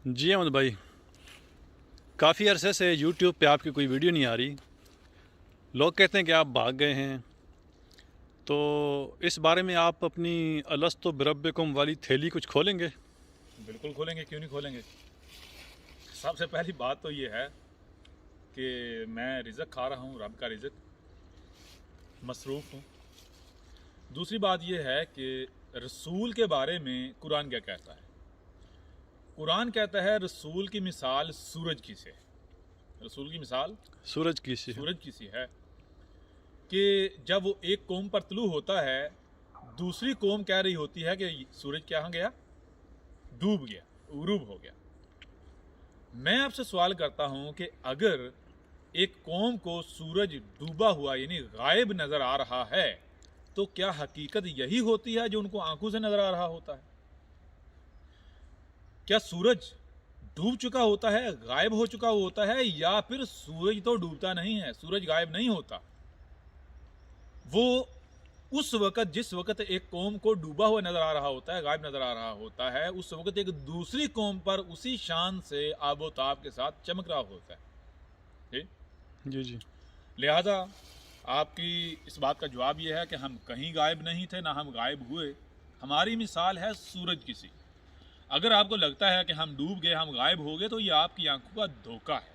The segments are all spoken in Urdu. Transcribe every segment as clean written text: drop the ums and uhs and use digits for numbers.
جی احمد بھائی، کافی عرصے سے یوٹیوب پہ آپ کی کوئی ویڈیو نہیں آ رہی. لوگ کہتے ہیں کہ آپ بھاگ گئے ہیں، تو اس بارے میں آپ اپنی الستو بربکم والی تھیلی کچھ کھولیں گے؟ بالکل کھولیں گے، کیوں نہیں کھولیں گے. سب سے پہلی بات تو یہ ہے کہ میں رزق کھا رہا ہوں، رب کا رزق، مصروف ہوں. دوسری بات یہ ہے کہ رسول کے بارے میں قرآن کیا کہتا ہے. قرآن کہتا ہے رسول کی مثال سورج کی سے ہے. رسول کی مثال سورج کی سی ہے. سورج کی سی ہے کہ جب وہ ایک قوم پر طلوع ہوتا ہے، دوسری قوم کہہ رہی ہوتی ہے کہ سورج کہاں گیا؟ ڈوب گیا، غروب ہو گیا. میں آپ سے سوال کرتا ہوں کہ اگر ایک قوم کو سورج ڈوبا ہوا یعنی غائب نظر آ رہا ہے تو کیا حقیقت یہی ہوتی ہے جو ان کو آنکھوں سے نظر آ رہا ہوتا ہے؟ کیا سورج ڈوب چکا ہوتا ہے، غائب ہو چکا ہوتا ہے، یا پھر سورج تو ڈوبتا نہیں ہے، سورج غائب نہیں ہوتا. وہ اس وقت جس وقت ایک قوم کو ڈوبا ہوا نظر آ رہا ہوتا ہے، غائب نظر آ رہا ہوتا ہے، اس وقت ایک دوسری قوم پر اسی شان سے آب و تاب کے ساتھ چمک رہا ہوتا ہے. جی. لہذا آپ کی اس بات کا جواب یہ ہے کہ ہم کہیں غائب نہیں تھے، نہ ہم غائب ہوئے. ہماری مثال ہے سورج کی سی. اگر آپ کو لگتا ہے کہ ہم ڈوب گئے، ہم غائب ہو گئے، تو یہ آپ کی آنکھوں کا دھوکہ ہے.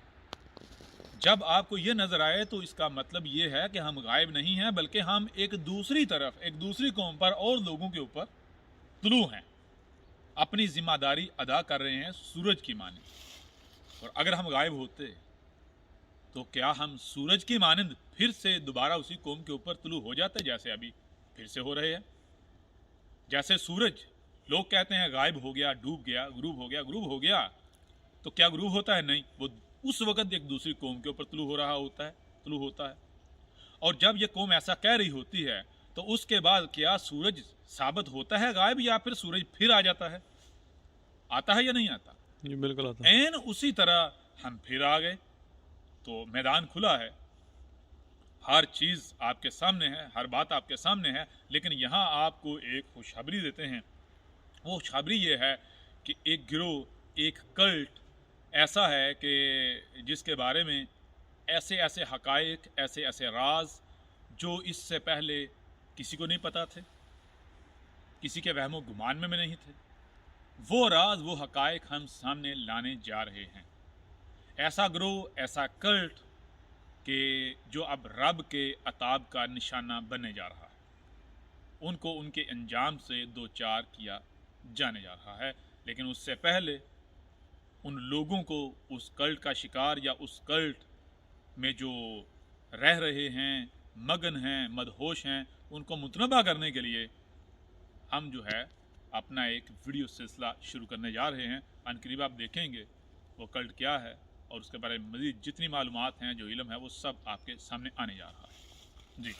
جب آپ کو یہ نظر آئے تو اس کا مطلب یہ ہے کہ ہم غائب نہیں ہیں، بلکہ ہم ایک دوسری طرف، ایک دوسری قوم پر اور لوگوں کے اوپر طلوع ہیں، اپنی ذمہ داری ادا کر رہے ہیں سورج کی مانند. اور اگر ہم غائب ہوتے تو کیا ہم سورج کی مانند پھر سے دوبارہ اسی قوم کے اوپر طلوع ہو جاتے، جیسے ابھی پھر سے ہو رہے ہیں؟ جیسے سورج لوگ کہتے ہیں غائب ہو گیا، ڈوب گیا، غروب ہو گیا. غروب ہو گیا تو کیا غروب ہوتا ہے؟ نہیں، وہ اس وقت ایک دوسری قوم کے اوپر طلوع ہو رہا ہوتا ہے، طلوع ہوتا ہے. اور جب یہ قوم ایسا کہہ رہی ہوتی ہے تو اس کے بعد کیا سورج ثابت ہوتا ہے غائب، یا پھر سورج پھر آ جاتا ہے؟ آتا ہے یا نہیں آتا؟ جی بالکل آتا ہے. این اسی طرح ہم پھر آ گئے. تو میدان کھلا ہے، ہر چیز آپ کے سامنے ہے، ہر بات آپ کے سامنے ہے. لیکن یہاں آپ کو ایک خوشخبری دیتے ہیں. وہ خوشخبری یہ ہے کہ ایک گروہ، ایک کلٹ ایسا ہے کہ جس کے بارے میں ایسے ایسے حقائق، ایسے ایسے راز جو اس سے پہلے کسی کو نہیں پتا تھے، کسی کے وہم و گمان میں نہیں تھے، وہ راز، وہ حقائق ہم سامنے لانے جا رہے ہیں. ایسا گروہ، ایسا کلٹ کہ جو اب رب کے عتاب کا نشانہ بننے جا رہا ہے. ان کو ان کے انجام سے دو چار کیا جانے جا رہا ہے. لیکن اس سے پہلے ان لوگوں کو اس کلٹ کا شکار یا اس کلٹ میں جو رہ رہے ہیں، مگن ہیں، مدہوش ہیں، ان کو متنبہ کرنے کے لیے ہم جو ہے اپنا ایک ویڈیو سلسلہ شروع کرنے جا رہے ہیں. ان قریب آپ دیکھیں گے وہ کلٹ کیا ہے، اور اس کے بارے میں مزید جتنی معلومات ہیں، جو علم ہے، وہ سب آپ کے سامنے آنے جا رہا ہے. جی.